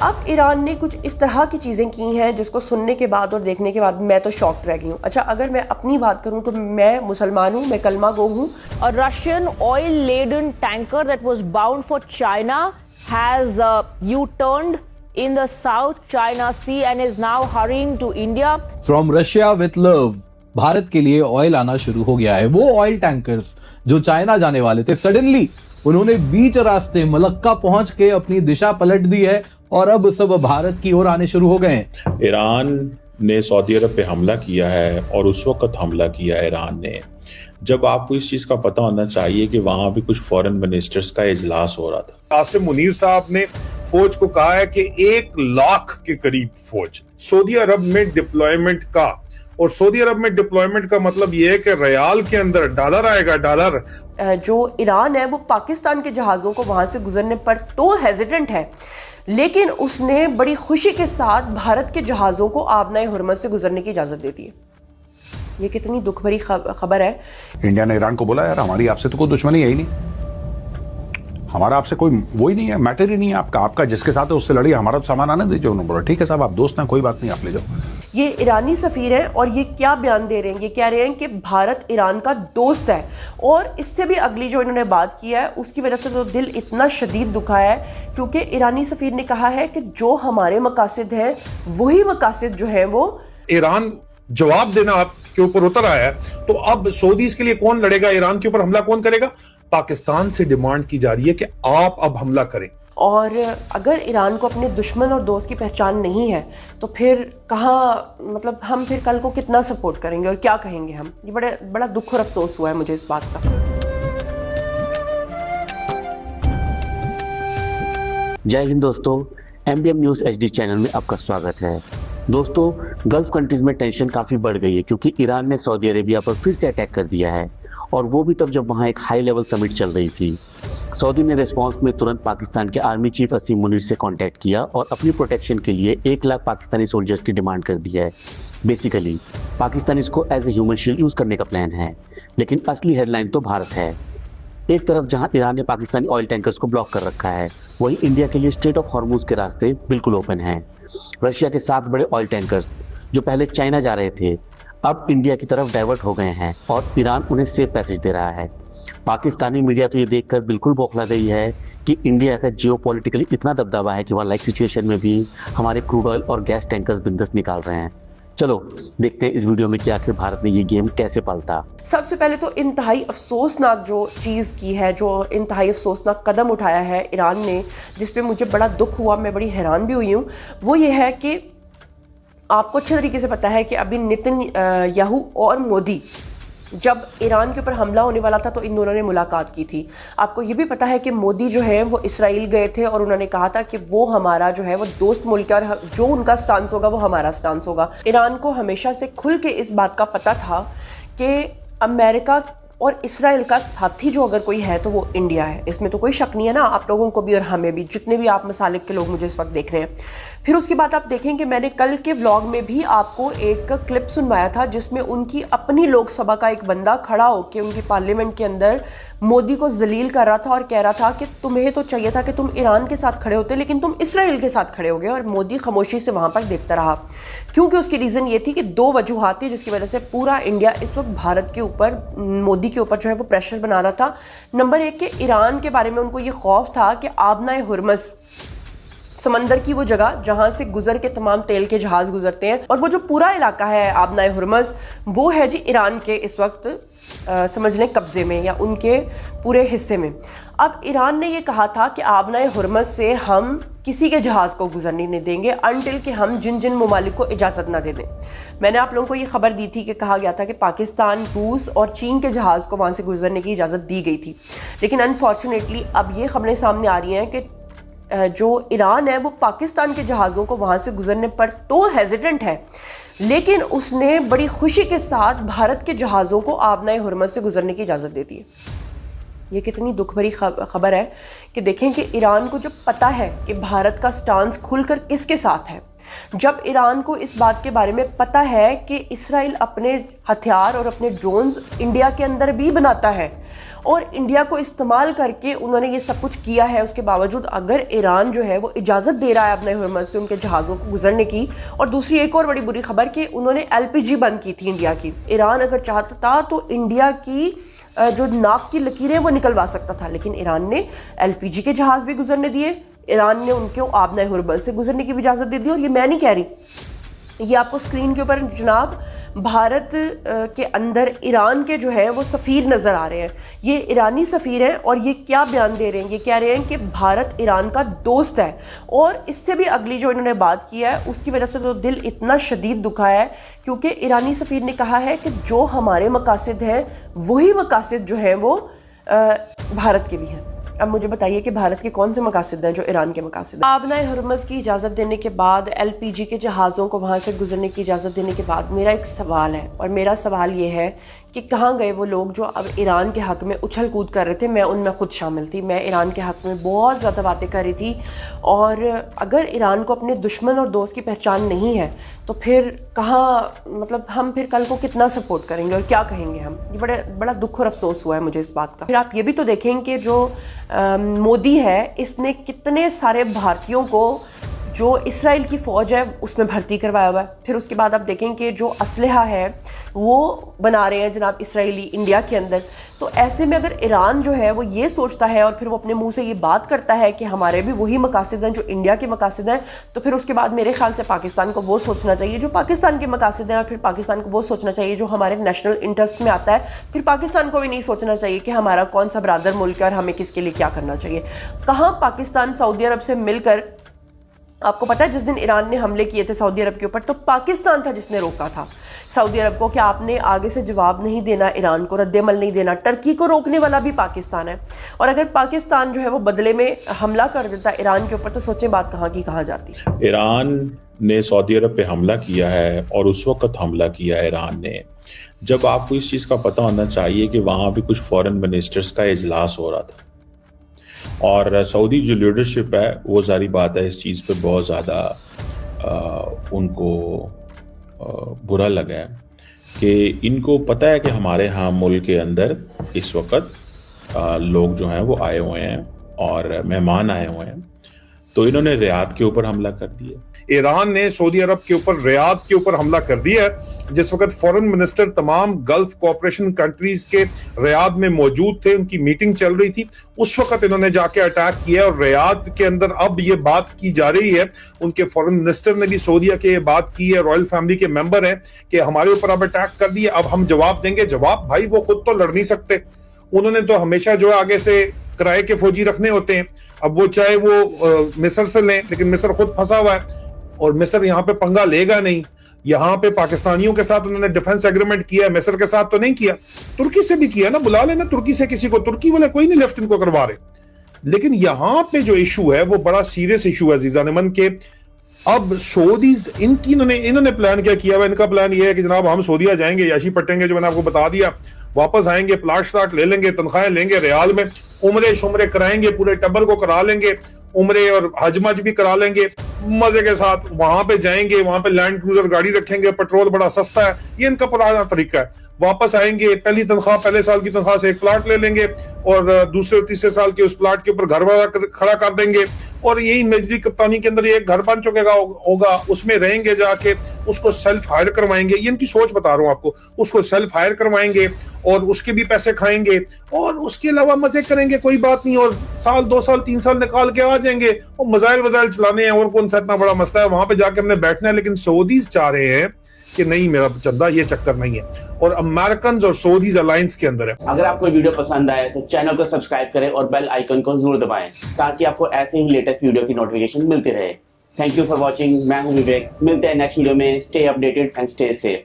अब ईरान ने कुछ इस तरह की चीज़ें की हैं जिसको सुनने के बाद और देखने के बाद मैं तो शॉक्ड रह गई हूँ। अच्छा, अगर मैं अपनी बात करूँ तो मैं मुसलमान हूँ, मैं कलमा गो हूँ। A Russian oil-laden tanker that was bound for China has U-turned in the South China Sea and is now hurrying to India. From Russia with love. Bharat के लिए ऑयल आना शुरू हो गया है। वो ऑयल टैंकर्स जो चाइना जाने वाले थे, सडनली उन्होंने बीच रास्ते मलक्का पहुंच के अपनी दिशा पलट दी है और अब सब भारत की ओर आने शुरू हो गए हैं। ईरान ने सऊदी अरब पे हमला किया है और उस वक्त हमला किया है ईरान ने जब आपको इस चीज का पता होना चाहिए कि वहां भी कुछ फॉरेन मिनिस्टर्स का इजलास हो रहा था। कासिम मुनीर साहब ने फौज को कहा है कि 1 लाख के करीब फौज सऊदी अरब में डिप्लॉयमेंट का, और सऊदी अरब में डिप्लॉयमेंट का मतलब यह है कि रियाल के अंदर डॉलर आएगा। डॉलर जो ईरान है वो पाकिस्तान के जहाज़ों को वहां से गुजरने पर तो हेजिडेंट है, लेकिन उसने बड़ी खुशी के साथ भारत के जहाज़ों को आबनाए हुरमत से गुजरने की इजाज़त दे दी है। ये कितनी दुख भरी खबर है। इंडिया ने ईरान को बोला यार हमारी आपसे तो कोई दुश्मनी है ही नहीं, हमारा आपसे कोई वो ही नहीं है, मैटर ही नहीं है आपका जिसके साथ है उससे लड़िए, हमारा तो सामान आने दीजिए। उन्होंने बोला ठीक है साहब, आप दोस्त हैं, कोई बात नहीं, आप ले जाओ। ये ईरानी सफीर हैं और ये क्या बयान दे रहे हैं, ये कह रहे हैं कि भारत ईरान का दोस्त है। और इससे भी अगली जो इन्होंने बात किया है उसकी वजह से तो दिल इतना शदीद दुखा है, क्योंकि ईरानी सफीर ने कहा है कि जो हमारे मकासद हैं वही मकासद जो है वो ईरान जवाब देना आपके ऊपर उतर आया है, तो अब सऊदीज के लिए कौन लड़ेगा? ईरान के ऊपर हमला कौन करेगा? पाकिस्तान से डिमांड की जा रही है कि आप अब हमला करें। और अगर ईरान को अपने दुश्मन और दोस्त की पहचान नहीं है तो फिर कहाँ, मतलब हम फिर कल को कितना सपोर्ट करेंगे और क्या कहेंगे हम। ये बड़ा दुख और अफसोस हुआ है मुझे इस बात का। जय हिंद दोस्तों, MBM न्यूज़ HD चैनल में आपका स्वागत है। दोस्तों, गल्फ कंट्रीज में टेंशन काफ़ी बढ़ गई है क्योंकि ईरान ने सऊदी अरेबिया पर फिर से अटैक कर दिया है, और वो भी तब जब वहाँ एक हाई लेवल समिट चल रही थी। सऊदी ने रिस्पांस में तुरंत पाकिस्तान के आर्मी चीफ असीम मुनीर से कांटेक्ट किया और अपनी प्रोटेक्शन के लिए 1 लाख पाकिस्तानी सोल्जर्स की डिमांड कर दी है। बेसिकली पाकिस्तान इसको as a human shield use करने का प्लान है, लेकिन असली हेडलाइन तो भारत है। एक तरफ जहां ईरान ने पाकिस्तानी ऑयल टैंकर्स को ब्लॉक कर रखा है, वहीं इंडिया के लिए स्ट्रेट ऑफ हॉर्मुज के रास्ते बिल्कुल ओपन हैं। रशिया के 7 बड़े ऑयल टैंकर्स जो पहले चाइना जा रहे थे अब इंडिया की तरफ डाइवर्ट हो गए हैं और ईरान उन्हें सेफ पैसेज दे रहा है। पाकिस्तानी मीडिया तो ये देखकर बिल्कुल बौखला गई है कि इंडिया का जियोपॉलिटिकली इतना दबदबा है कि वहाँ लाइक सिचुएशन में भी हमारे क्रूड ऑयल और गैस टैंकर्स बिंदस निकाल रहे हैं। चलो देखते हैं इस वीडियो में कि आखिर भारत ने ये गेम कैसे पालता। सबसे पहले तो इंतहाई अफसोसनाक जो चीज़ की है, जो इंतहाई अफसोसनाक कदम उठाया है ईरान ने, जिस पे मुझे बड़ा दुख हुआ, मैं बड़ी हैरान भी हुई हूँ, वो ये है कि आपको अच्छे तरीके से पता है कि अभी नेतन्याहू और मोदी जब ईरान के ऊपर हमला होने वाला था तो इन दोनों ने मुलाकात की थी। आपको ये भी पता है कि मोदी जो है वो इसराइल गए थे और उन्होंने कहा था कि वो हमारा जो है वो दोस्त मुल्क है और जो उनका स्टांस होगा वो हमारा स्टांस होगा। ईरान को हमेशा से खुल के इस बात का पता था कि अमेरिका और इसराइल का साथी जो अगर कोई है तो वो इंडिया है, इसमें तो कोई शक नहीं है ना, आप लोगों को भी और हमें भी, जितने भी आप मसालिक के लोग मुझे इस वक्त देख रहे हैं। फिर उसके बाद आप देखेंगे मैंने कल के व्लॉग में भी आपको एक क्लिप सुनवाया था जिसमें उनकी अपनी लोकसभा का एक बंदा खड़ा होकर उनकी पार्लियामेंट के अंदर मोदी को जलील कर रहा था और कह रहा था कि तुम्हें तो चाहिए था कि तुम ईरान के साथ खड़े होते, लेकिन तुम इसराइल के साथ खड़े हो गए। और मोदी खामोशी से वहां पर देखता रहा, क्योंकि उसकी रीज़न ये थी कि 2 वजूहात थी जिसकी वजह से पूरा इंडिया इस वक्त भारत के ऊपर, मोदी के ऊपर जो है वो प्रेशर बना रहा था। नंबर 1 कि ईरान के बारे में उनको ये खौफ था कि आबनाए हुरमज़, समंदर की वो जगह जहां से गुजर के तमाम तेल के जहाज गुजरते हैं, और वो जो पूरा इलाका है आबनाए हुरमज़ वो है जी ईरान के इस वक्त समझ लें कब्जे में या उनके पूरे हिस्से में। अब ईरान ने ये कहा था कि आबनाए हुरमज़ से हम किसी के जहाज़ को गुजरने नहीं देंगे अनटिल कि हम जिन ममालिक को इजाज़त ना दे दें। मैंने आप लोगों को ये खबर दी थी कि कहा गया था कि पाकिस्तान, रूस और चीन के जहाज़ को वहाँ से गुजरने की इजाज़त दी गई थी, लेकिन अनफॉर्चुनेटली अब ये खबरें सामने आ रही हैं कि जो ईरान है वो पाकिस्तान के जहाज़ों को वहाँ से गुजरने पर तो हेजिडेंट है, लेकिन उसने बड़ी खुशी के साथ भारत के जहाज़ों को आबनाए हुरमज़ से गुजरने की इजाज़त दे दी है। ये कितनी दुख भरी खबर है कि देखें कि ईरान को जब पता है कि भारत का स्टांस खुलकर किसके साथ है, जब ईरान को इस बात के बारे में पता है कि इसराइल अपने हथियार और अपने ड्रोन्स इंडिया के अंदर भी बनाता है और इंडिया को इस्तेमाल करके उन्होंने ये सब कुछ किया है। उसके बावजूद अगर ईरान जो है वो इजाज़त दे रहा है अपने हुर्मज़ से उनके जहाज़ों को गुजरने की, और दूसरी एक और बड़ी बुरी खबर कि उन्होंने LPG बंद की थी इंडिया की। ईरान अगर चाहता था तो इंडिया की जो नाक की लकीरें वो निकलवा सकता था, लेकिन ईरान ने LPG के जहाज़ भी गुजरने दिए, ईरान ने उनको आबना हुर्मज़ से गुजरने की भी इजाज़त दे दी। और ये मैं नहीं कह रही, ये आपको स्क्रीन के ऊपर जनाब भारत के अंदर ईरान के जो है वो सफ़ीर नज़र आ रहे हैं। ये ईरानी सफ़ीर हैं और ये क्या बयान दे रहे हैं, ये कह रहे हैं कि भारत ईरान का दोस्त है। और इससे भी अगली जो इन्होंने बात की है उसकी वजह से तो दिल इतना शदीद दुखा है, क्योंकि ईरानी सफ़ीर ने कहा है कि जो हमारे मकासद हैं वही मकासद जो है वो भारत के भी हैं। अब मुझे बताइए कि भारत के कौन से मकासद हैं जो ईरान के मकासद हैं। आबना हुर्मज़ की इजाज़त देने के बाद, LPG के जहाज़ों को वहाँ से गुजरने की इजाज़त देने के बाद मेरा एक सवाल है, और मेरा सवाल ये है कि कहाँ गए वो लोग जो अब ईरान के हक़ में उछल कूद कर रहे थे। मैं उनमें ख़ुद शामिल थी, मैं ईरान के हक़ में बहुत ज़्यादा बातें कर रही थी। और अगर ईरान को अपने दुश्मन और दोस्त की पहचान नहीं है तो फिर कहाँ, मतलब हम फिर कल को कितना सपोर्ट करेंगे और क्या कहेंगे हम। ये बड़ा दुख और अफसोस हुआ है मुझे इस बात का। फिर आप ये भी तो देखें कि जो मोदी है इसने कितने सारे भारतीयों को जो इसराइल की फ़ौज है उसमें भर्ती करवाया हुआ है। फिर उसके बाद आप देखें कि जो असलहा है वो बना रहे हैं जनाब इसराइली इंडिया के अंदर। तो ऐसे में अगर ईरान जो है वो ये सोचता है और फिर वो अपने मुंह से ये बात करता है कि हमारे भी वही मकासद हैं जो इंडिया के मकासद हैं, तो फिर उसके बाद मेरे ख्याल से पाकिस्तान को वो सोचना चाहिए जो पाकिस्तान के मकासद हैं, और फिर पाकिस्तान को वो सोचना चाहिए जो हमारे नेशनल इंटरेस्ट में आता है। फिर पाकिस्तान को भी नहीं सोचना चाहिए कि हमारा कौन सा ब्रादर मुल्क है और हमें किसके लिए क्या करना चाहिए। कहाँ पाकिस्तान सऊदी अरब से मिलकर, आपको पता है जिस दिन ईरान ने हमले किए थे सऊदी अरब के ऊपर तो पाकिस्तान था जिसने रोका था सऊदी अरब को कि आपने आगे से जवाब नहीं देना, ईरान को रद्देमल नहीं देना। टर्की को रोकने वाला भी पाकिस्तान है। और अगर पाकिस्तान जो है वो बदले में हमला कर देता ईरान के ऊपर तो सोचें बात कहाँ की कहाँ जाती। ईरान ने सऊदी अरब पे हमला किया है, और उस वक्त हमला किया है ईरान ने जब आपको इस चीज़ का पता होना चाहिए कि वहाँ भी कुछ फॉरेन मिनिस्टर्स का इजलास हो रहा था। और सऊदी जो लीडरशिप है वो सारी बात है इस चीज़ पे बहुत ज़्यादा उनको बुरा लगा है कि इनको पता है कि हमारे यहाँ मुल्क के अंदर इस वक्त लोग जो हैं वो आए हुए हैं और मेहमान आए हुए हैं, तो इन्होंने रियाद के ऊपर हमला कर दिया। ईरान ने सऊदी अरब के ऊपर, रियाद के ऊपर हमला कर दिया है। जिस वक्त फॉरेन मिनिस्टर तमाम गल्फ कोऑपरेशन कंट्रीज के रियाद में मौजूद थे, उनकी मीटिंग चल रही थी, उस वक्त इन्होंने जाके अटैक किया। और रियाद के अंदर अब ये बात की जा रही है, उनके फॉरेन मिनिस्टर ने भी सऊदीया के बात की है, रॉयल फैमिली के मेंबर हैं, कि हमारे ऊपर अब अटैक कर दिया, अब हम जवाब देंगे। जवाब भाई वो खुद तो लड़ नहीं सकते, उन्होंने तो हमेशा जो है आगे से किराए के फौजी रखने होते हैं। अब वो चाहे वो मिस्र से लें, लेकिन मिस्र खुद फंसा हुआ है और मिस्र यहाँ पे पंगा लेगा नहीं। यहाँ पे पाकिस्तानियों के साथ उन्होंने डिफेंस एग्रीमेंट किया है, मिस्र के साथ तो नहीं किया, तुर्की से भी किया ना, बुला लेना तुर्की से किसी को, तुर्की वाले कोई नहीं लेफ्ट इनको करवा रहे। लेकिन यहाँ पे जो इशू है वो बड़ा सीरियस इशू है अजीजा नमन के। अब सऊदीज इन्होंने प्लान क्या किया हुआ, इनका प्लान ये है कि जनाब हम सऊदीया जाएंगे, याशी पटेंगे, जो मैंने आपको बता दिया, वापस आएंगे, प्लाट श्लाट ले लेंगे, तनख्वाहें लेंगे रियाल में, उम्रे शुमरे कराएंगे, पूरे टब्बर को करा लेंगे, उम्रे और हज मज भी करा लेंगे मजे के साथ। वहां पे जाएंगे, वहां पे लैंड क्रूजर गाड़ी रखेंगे, पेट्रोल बड़ा सस्ता है, ये इनका पुराना तरीका है। वापस आएंगे, पहली तनख्वाह, पहले साल की तनख्वाह से एक प्लाट ले लेंगे और दूसरे और तीसरे साल के उस प्लाट के ऊपर घर वाला खड़ा कर देंगे, और यही मेजरी कप्तानी के अंदर एक घर बन चुकेगा होगा, उसमें रहेंगे, जाके उसको सेल्फ हायर करवाएंगे। ये इनकी सोच बता रहा हूँ आपको, उसको सेल्फ हायर करवाएंगे और उसके भी पैसे खाएंगे और उसके अलावा मजे करेंगे, कोई बात नहीं। और साल 2 साल 3 साल निकाल के आ जाएंगे, और मजाइल वजाइल चलाने हैं, और कौन सा इतना बड़ा मसला है, वहां पे जाके हमने बैठना है। लेकिन सऊदीज चाह रहे हैं कि नहीं, मेरा चंदा ये चक्कर नहीं है, और अमेरिकन और सऊदीज अलायंस के अंदर है। अगर आपको वीडियो पसंद आए तो चैनल को सब्सक्राइब करें और बेल आइकन को जरूर दबाएं ताकि आपको ऐसे ही लेटेस्ट वीडियो की नोटिफिकेशन मिलती रहे। Thank you for watching. मैं हूं विवेक, मिलते हैं नेक्स्ट वीडियो में। Stay updated and stay safe.